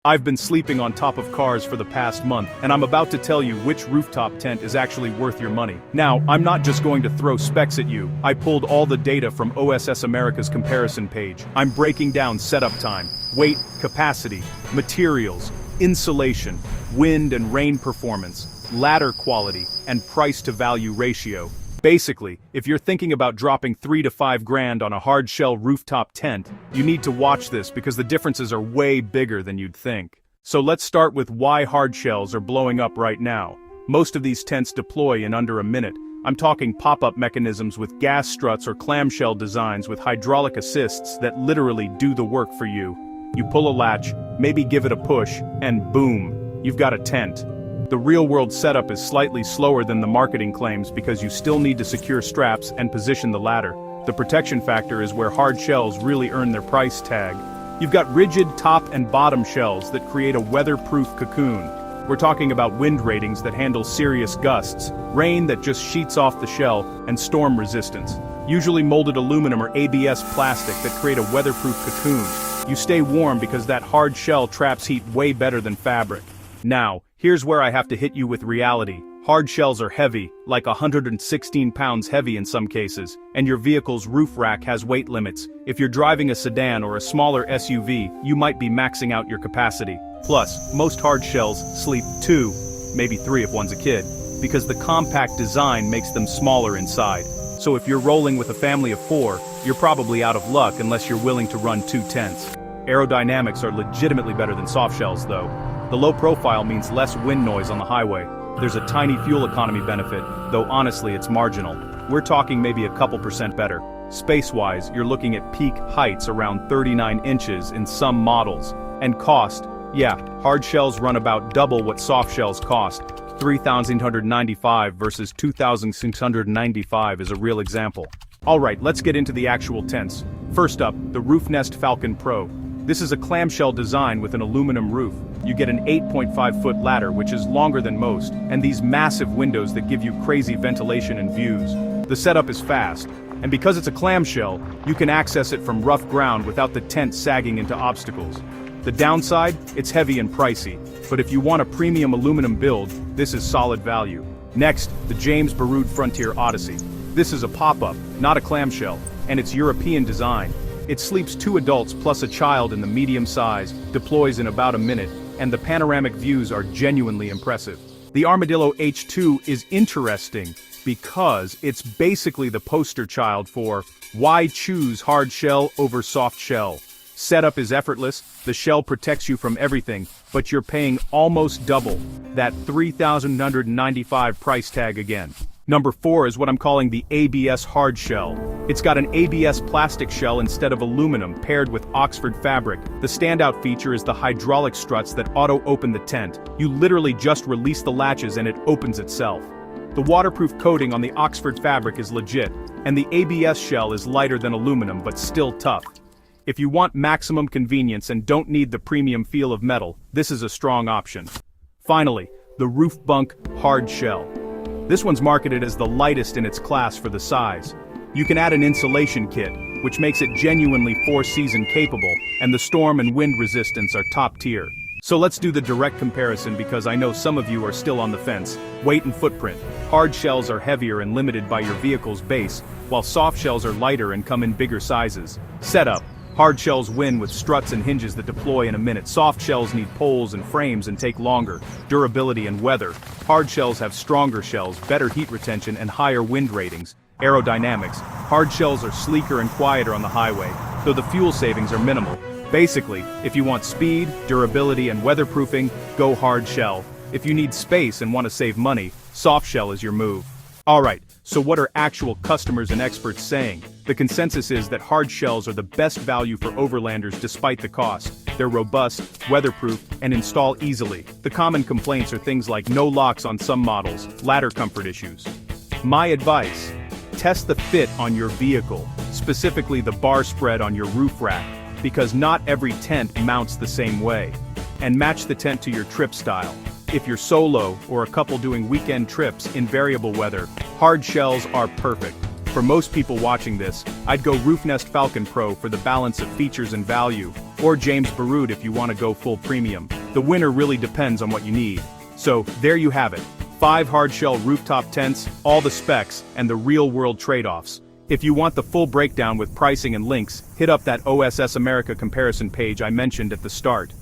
I've been sleeping on top of cars for the past month, and I'm about to tell you which rooftop tent is actually worth your money. Now, I'm not just going to throw specs at you. I pulled all the data from OSS America's comparison page. I'm breaking down setup time, weight, capacity, materials, insulation, wind and rain performance, ladder quality, and price to value ratio. Basically, if you're thinking about dropping 3 to 5 grand on a hard-shell rooftop tent, you need to watch this because the differences are way bigger than you'd think. So let's start with why hard-shells are blowing up right now. Most of these tents deploy in under a minute. I'm talking pop-up mechanisms with gas struts or clamshell designs with hydraulic assists that literally do the work for you. You pull a latch, maybe give it a push, and boom, you've got a tent. The real-world setup is slightly slower than the marketing claims because you still need to secure straps and position the ladder. The protection factor is where hard shells really earn their price tag. You've got rigid top and bottom shells that create a weatherproof cocoon. We're talking about wind ratings that handle serious gusts, rain that just sheets off the shell, and storm resistance. Usually molded aluminum or ABS plastic that create a weatherproof cocoon. You stay warm because that hard shell traps heat way better than fabric. Now, here's where I have to hit you with reality. Hard shells are heavy, like 116 pounds heavy in some cases, and your vehicle's roof rack has weight limits. If you're driving a sedan or a smaller SUV, you might be maxing out your capacity. Plus, most hard shells sleep 2, maybe 3 if one's a kid, because the compact design makes them smaller inside. So if you're rolling with a family of 4, you're probably out of luck unless you're willing to run 2 tents. Aerodynamics are legitimately better than soft shells though. The low profile means less wind noise on the highway. There's a tiny fuel economy benefit, though honestly it's marginal. We're talking maybe a couple percent better. Space-wise, you're looking at peak heights around 39 inches in some models. And cost, yeah, hard shells run about double what soft shells cost. $3,895 versus $2,695 is a real example. Alright, let's get into the actual tents. First up, the Roofnest Falcon Pro. This is a clamshell design with an aluminum roof. You get an 8.5-foot ladder, which is longer than most, and these massive windows that give you crazy ventilation and views. The setup is fast, and because it's a clamshell, you can access it from rough ground without the tent sagging into obstacles. The downside, it's heavy and pricey, but if you want a premium aluminum build, this is solid value. Next, the James Baroud Frontier Odyssey. This is a pop-up, not a clamshell, and it's European design. It sleeps 2 adults plus a child in the medium size, deploys in about a minute, and the panoramic views are genuinely impressive. The Armadillo H2 is interesting because it's basically the poster child for why choose hard shell over soft shell. Setup is effortless, the shell protects you from everything, but you're paying almost double, that $3,995 price tag again. Number 4 is what I'm calling the ABS hard shell. It's got an ABS plastic shell instead of aluminum paired with Oxford fabric. The standout feature is the hydraulic struts that auto-open the tent. You literally just release the latches and it opens itself. The waterproof coating on the Oxford fabric is legit, and the ABS shell is lighter than aluminum but still tough. If you want maximum convenience and don't need the premium feel of metal, this is a strong option. Finally, the Roof Bunk Hard Shell. This one's marketed as the lightest in its class for the size. You can add an insulation kit, which makes it genuinely 4-season capable, and the storm and wind resistance are top tier. So let's do the direct comparison because I know some of you are still on the fence. Weight and footprint. Hard shells are heavier and limited by your vehicle's base, while soft shells are lighter and come in bigger sizes. Setup. Hard shells win with struts and hinges that deploy in a minute. Soft shells need poles and frames and take longer. Durability and weather. Hard shells have stronger shells, better heat retention, and higher wind ratings. Aerodynamics. Hard shells are sleeker and quieter on the highway, though the fuel savings are minimal. Basically, if you want speed, durability, and weatherproofing, go hard shell. If you need space and want to save money, soft shell is your move. Alright, so what are actual customers and experts saying? The consensus is that hard shells are the best value for overlanders despite the cost. They're robust, weatherproof, and install easily. The common complaints are things like no locks on some models, ladder comfort issues. My advice: test the fit on your vehicle, specifically the bar spread on your roof rack, because not every tent mounts the same way. And match the tent to your trip style. If you're solo or a couple doing weekend trips in variable weather, hard shells are perfect. For most people watching this, I'd go Roofnest Falcon Pro for the balance of features and value. or James Baroud if you want to go full premium. The winner really depends on what you need. So, there you have it. 5 hard-shell rooftop tents, all the specs, and the real-world trade-offs. If you want the full breakdown with pricing and links, hit up that OSS America comparison page I mentioned at the start.